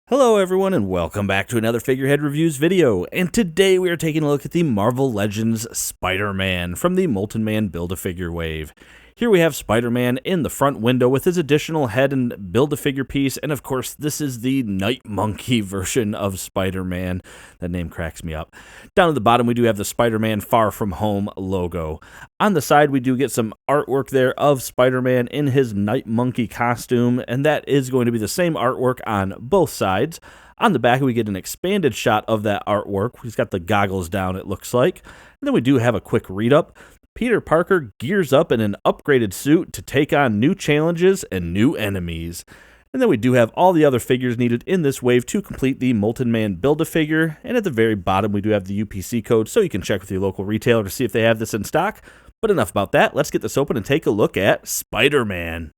Hello everyone and welcome back to another Figurehead Reviews video, and today we are taking a look at the Marvel Legends Spider-Man from the Molten Man Build-A-Figure wave. Here we have Spider-Man in the front window with his additional head and Build-A-Figure piece, and of course this is the Night Monkey version of Spider-Man. That name cracks me up. Down at the bottom we do have the Spider-Man Far From Home logo. On the side we do get some artwork there of Spider-Man in his Night Monkey costume, and that is going to be the same artwork on both sides. On the back we get an expanded shot of that artwork. He's got the goggles down, it looks like. And then we do have a quick read-up. Peter Parker gears up in an upgraded suit to take on new challenges and new enemies. And then we do have all the other figures needed in this wave to complete the Molten Man Build-A-Figure. And at the very bottom we do have the UPC code, so you can check with your local retailer to see if they have this in stock. But enough about that, let's get this open and take a look at Spider-Man.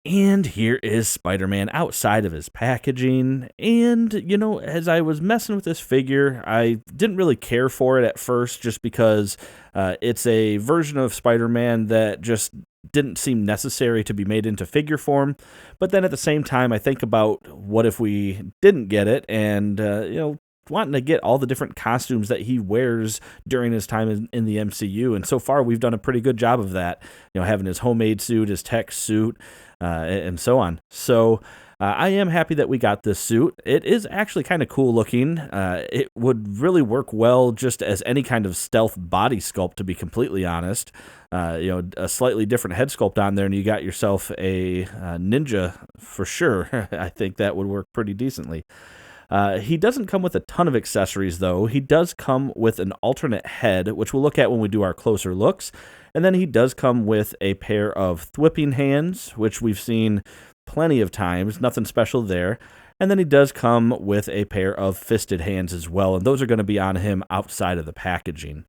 And here is Spider-Man outside of his packaging, and, you know, as I was messing with this figure, I didn't really care for it at first just because it's a version of Spider-Man that just didn't seem necessary to be made into figure form. But then at the same time, I think about what if we didn't get it, and, wanting to get all the different costumes that he wears during his time in the MCU, and so far we've done a pretty good job of that, having his homemade suit, his tech suit, and so on. So I am happy that we got this suit. It is actually kind of cool looking. It would really work well just as any kind of stealth body sculpt, to be completely honest. A slightly different head sculpt on there, and you got yourself a ninja for sure. I think that would work pretty decently. He doesn't come with a ton of accessories, though. He does come with an alternate head, which we'll look at when we do our closer looks. And then he does come with a pair of thwipping hands, which we've seen plenty of times. Nothing special there. And then he does come with a pair of fisted hands as well, and those are going to be on him outside of the packaging.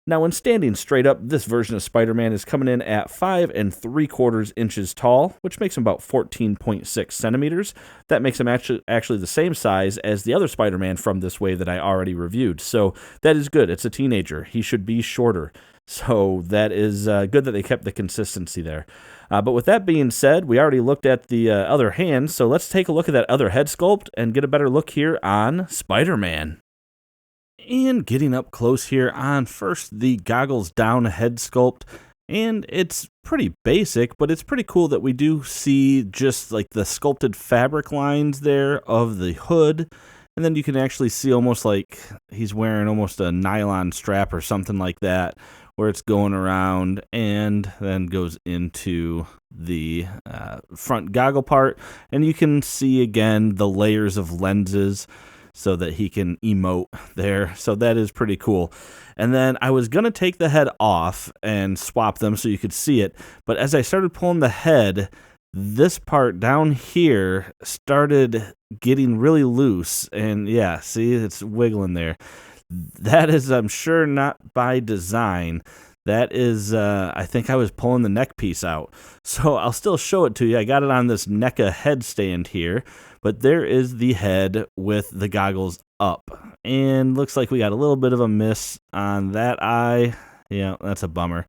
Now, when standing straight up, this version of Spider-Man is coming in at 5 3/4 inches tall, which makes him about 14.6 centimeters. That makes him actually the same size as the other Spider-Man from this wave that I already reviewed. So that is good. It's a teenager. He should be shorter. So that is good that they kept the consistency there. But with that being said, we already looked at the other hands, so let's take a look at that other head sculpt and get a better look here on Spider-Man. And getting up close here on first the goggles down head sculpt, and it's pretty basic, but it's pretty cool that we do see just like the sculpted fabric lines there of the hood, and then you can actually see almost like he's wearing almost a nylon strap or something like that, where it's going around and then goes into the front goggle part, and you can see again the layers of lenses so that he can emote there. So that is pretty cool. And then I was going to take the head off and swap them so you could see it. But as I started pulling the head, this part down here started getting really loose. And yeah, see, it's wiggling there. That is, I'm sure, not by design. That is, I think I was pulling the neck piece out. So I'll still show it to you. I got it on this NECA headstand here. But there is the head with the goggles up. And looks like we got a little bit of a miss on that eye. Yeah, that's a bummer.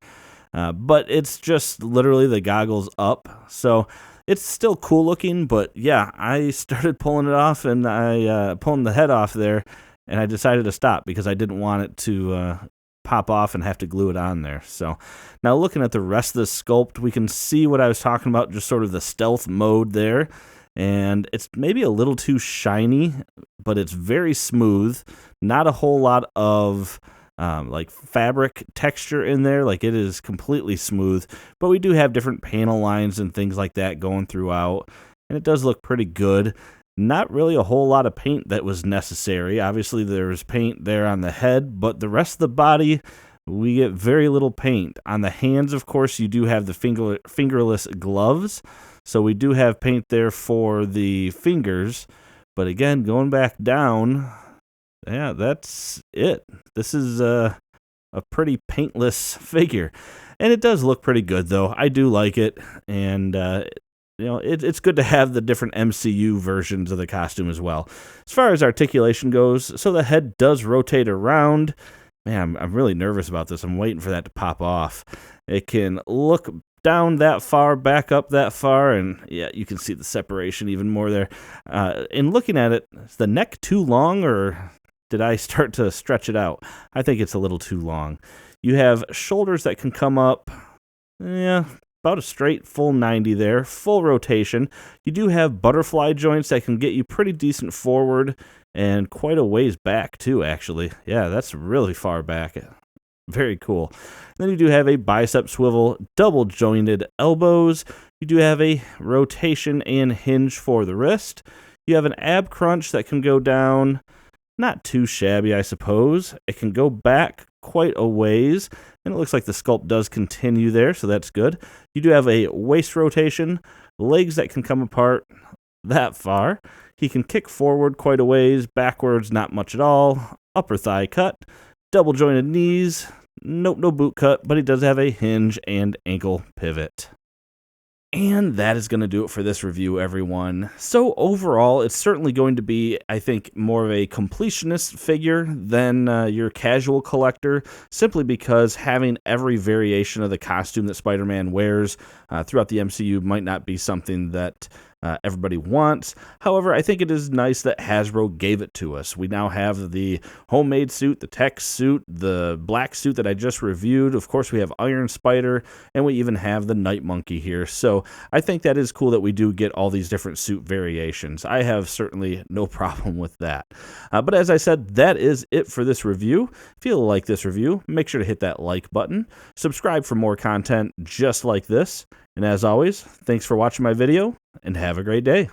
But it's just literally the goggles up. So it's still cool looking. But yeah, I started pulling it off, and I pulling the head off there. And I decided to stop because I didn't want it to pop off and have to glue it on there. So now looking at the rest of the sculpt, we can see what I was talking about, just sort of the stealth mode there. And it's maybe a little too shiny, but it's very smooth. Not a whole lot of like fabric texture in there. Like, it is completely smooth. But we do have different panel lines and things like that going throughout. And it does look pretty good. Not really a whole lot of paint that was necessary. Obviously, there's paint there on the head, but the rest of the body, we get very little paint. On the hands, of course, you do have the fingerless gloves. So we do have paint there for the fingers. But again, going back down, yeah, that's it. This is a pretty paintless figure. And it does look pretty good, though. I do like it. And, it's good to have the different MCU versions of the costume as well. As far as articulation goes, so the head does rotate around. Man, I'm really nervous about this. I'm waiting for that to pop off. It can look down that far, back up that far, and yeah, you can see the separation even more there. In looking at it, is the neck too long, or did I start to stretch it out? I think it's a little too long. You have shoulders that can come up, about a straight full 90 there, full rotation. You do have butterfly joints that can get you pretty decent forward and quite a ways back too, actually. Yeah, that's really far back. Very cool. Then you do have a bicep swivel, double jointed elbows. You do have a rotation and hinge for the wrist. You have an ab crunch that can go down, not too shabby, I suppose. It can go back quite a ways, and it looks like the sculpt does continue there, so that's good. You do have a waist rotation, legs that can come apart that far. He can kick forward quite a ways, backwards not much at all. Upper thigh cut, double jointed knees. Nope, no boot cut, but he does have a hinge and ankle pivot. And that is going to do it for this review, everyone. So overall, it's certainly going to be, I think, more of a completionist figure than your casual collector, simply because having every variation of the costume that Spider-Man wears throughout the MCU might not be something that everybody wants. However, I think it is nice that Hasbro gave it to us. We now have the homemade suit, the tech suit, the black suit that I just reviewed. Of course, we have Iron Spider, and we even have the Night Monkey here. So I think that is cool that we do get all these different suit variations. I have certainly no problem with that. But as I said, that is it for this review. If you like this review, make sure to hit that like button. Subscribe for more content just like this. And as always, thanks for watching my video, and have a great day.